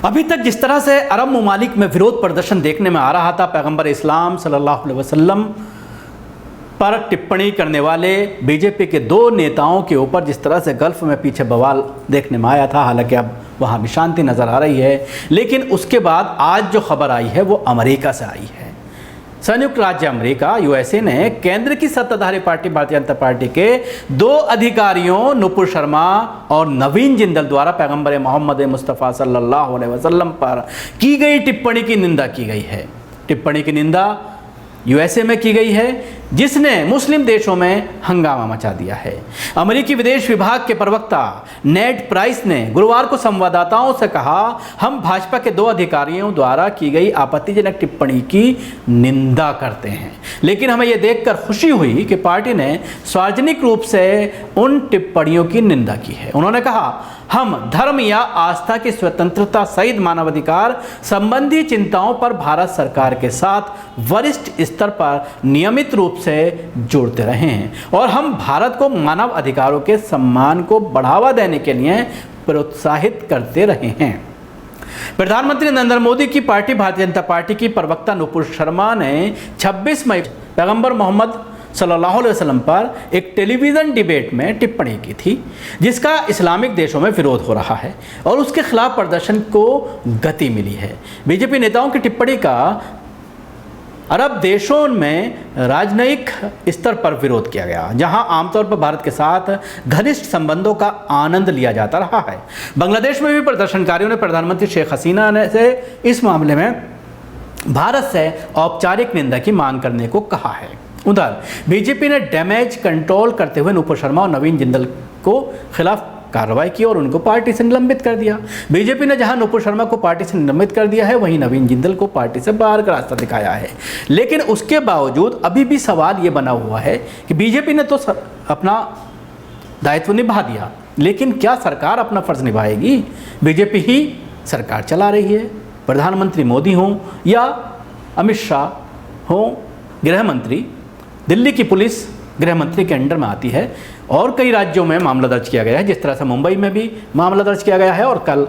अभी तक जिस तरह से अरब ममालिक में विरोध प्रदर्शन देखने में आ रहा था, पैगंबर इस्लाम सल्लल्लाहु अलैहि वसल्लम पर टिप्पणी करने वाले बीजेपी के दो नेताओं के ऊपर जिस तरह से गल्फ में पीछे बवाल देखने में आया था, हालांकि अब वहाँ भी शांति नज़र आ रही है, लेकिन उसके बाद आज जो खबर आई है वो अमेरिका से आई है। संयुक्त राज्य अमेरिका यूएसए ने केंद्र की सत्ताधारी पार्टी भारतीय जनता पार्टी के दो अधिकारियों नुपुर शर्मा और नवीन जिंदल द्वारा पैगंबर मोहम्मद मुस्तफ़ा सल्लल्लाहु अलैहि वसल्लम पर की गई टिप्पणी की निंदा की गई है। टिप्पणी की निंदा यूएसए में की गई है, जिसने मुस्लिम देशों में हंगामा मचा दिया है। अमेरिकी विदेश विभाग के प्रवक्ता नेड प्राइस ने गुरुवार को संवाददाताओं से कहा, हम भाजपा के दो अधिकारियों द्वारा की गई आपत्तिजनक टिप्पणी की निंदा करते हैं, लेकिन हमें यह देखकर खुशी हुई कि पार्टी ने सार्वजनिक रूप से उन टिप्पणियों की निंदा की है। उन्होंने कहा, हम धर्म या आस्था की स्वतंत्रता सहित मानवाधिकार संबंधी चिंताओं पर भारत सरकार के साथ वरिष्ठ स्तर पर नियमित रूप से जुड़ते रहे हैं और हम भारत को मानव अधिकारों के सम्मान को बढ़ावा देने के लिए प्रोत्साहित करते रहे हैं। प्रधानमंत्री नरेंद्र मोदी की पार्टी भारतीय जनता पार्टी की प्रवक्ता नुपुर शर्मा ने 26 मई पैगंबर मोहम्मद सल्लल्लाहु अलैहि वसल्लम पर एक टेलीविज़न डिबेट में टिप्पणी की थी, जिसका इस्लामिक देशों में विरोध हो रहा है और उसके खिलाफ प्रदर्शन को गति मिली है। बीजेपी नेताओं की टिप्पणी का अरब देशों में राजनयिक स्तर पर विरोध किया गया, जहां आमतौर पर भारत के साथ घनिष्ठ संबंधों का आनंद लिया जाता रहा है। बांग्लादेश में भी प्रदर्शनकारियों ने प्रधानमंत्री शेख हसीना ने से इस मामले में भारत से औपचारिक निंदा की मांग करने को कहा है। उधर बीजेपी ने डैमेज कंट्रोल करते हुए नुपुर शर्मा और नवीन जिंदल को खिलाफ कार्रवाई की और उनको पार्टी से निलंबित कर दिया। बीजेपी ने जहां नुपुर शर्मा को पार्टी से निलंबित कर दिया है, वहीं नवीन जिंदल को पार्टी से बाहर का रास्ता दिखाया है। लेकिन उसके बावजूद अभी भी सवाल ये बना हुआ है कि बीजेपी ने तो अपना दायित्व निभा दिया, लेकिन क्या सरकार अपना फर्ज निभाएगी? बीजेपी ही सरकार चला रही है। प्रधानमंत्री मोदी हों या अमित शाह हों, गृह मंत्री, दिल्ली की पुलिस गृह मंत्री के अंडर में आती है और कई राज्यों में मामला दर्ज किया गया है। जिस तरह से मुंबई में भी मामला दर्ज किया गया है और कल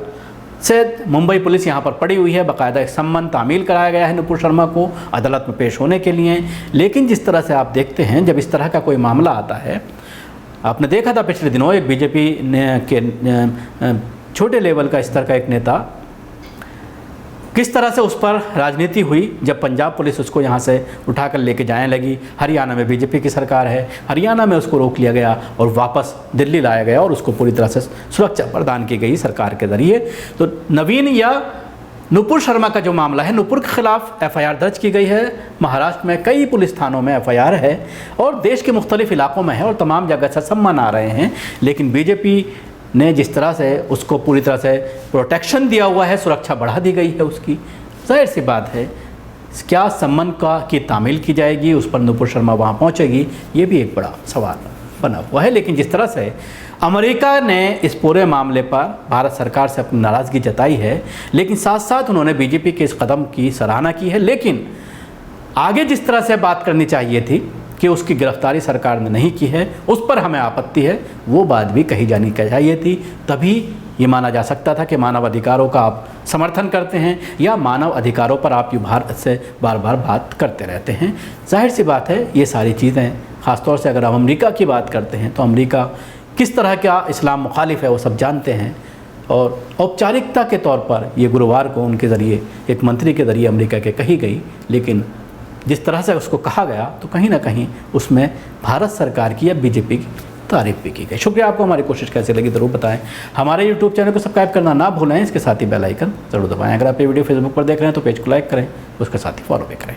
से मुंबई पुलिस यहाँ पर पड़ी हुई है, बाकायदा एक सम्मन तामील कराया गया है नुपुर शर्मा को अदालत में पेश होने के लिए। लेकिन जिस तरह से आप देखते हैं, जब इस तरह का कोई मामला आता है, आपने देखा था पिछले दिनों एक बीजेपी के छोटे लेवल का स्तर का एक नेता किस तरह से उस पर राजनीति हुई, जब पंजाब पुलिस उसको यहाँ से उठाकर लेके जाने लगी। हरियाणा में बीजेपी की सरकार है, हरियाणा में उसको रोक लिया गया और वापस दिल्ली लाया गया और उसको पूरी तरह से सुरक्षा प्रदान की गई सरकार के ज़रिए। तो नवीन या नुपुर शर्मा का जो मामला है, नुपुर के खिलाफ एफआईआर दर्ज की गई है। महाराष्ट्र में कई पुलिस थानों में एफआईआर है और देश के मुख्तलिफ इलाकों में है और तमाम जगह से सम्मान आ रहे हैं। लेकिन बीजेपी ने जिस तरह से उसको पूरी तरह से प्रोटेक्शन दिया हुआ है, सुरक्षा बढ़ा दी गई है उसकी, जाहिर सी बात है क्या सम्मान की तामील की जाएगी, उस पर नुपुर शर्मा वहाँ पहुँचेगी, ये भी एक बड़ा सवाल बना हुआ है। लेकिन जिस तरह से अमेरिका ने इस पूरे मामले पर भारत सरकार से अपनी नाराज़गी जताई है, लेकिन साथ साथ उन्होंने बीजेपी के इस कदम की सराहना की है। लेकिन आगे जिस तरह से बात करनी चाहिए थी कि उसकी गिरफ्तारी सरकार ने नहीं की है, उस पर हमें आपत्ति है, वो बात भी कही जानी चाहिए थी। तभी ये माना जा सकता था कि मानव अधिकारों का आप समर्थन करते हैं या मानव अधिकारों पर आप ये भारत से बार बार बात करते रहते हैं। जाहिर सी बात है ये सारी चीज़ें, ख़ासतौर से अगर हम अमेरिका की बात करते हैं तो अमेरिका किस तरह का इस्लाम मुखालिफ है वो सब जानते हैं और औपचारिकता के तौर पर ये गुरुवार को उनके ज़रिए एक मंत्री के ज़रिए अमेरिका के कही गई। लेकिन जिस तरह से उसको कहा गया तो कहीं ना कहीं उसमें भारत सरकार की या बीजेपी की तारीफ भी की गई। शुक्रिया। आपको हमारी कोशिश कैसी लगी ज़रूर बताएं। हमारे यूट्यूब चैनल को सब्सक्राइब करना ना भूलें, इसके साथ ही बेल आइकन ज़रूर दबाएं। अगर आप ये वीडियो फेसबुक पर देख रहे हैं तो पेज को लाइक करें, उसके साथ ही फॉलो भी करें।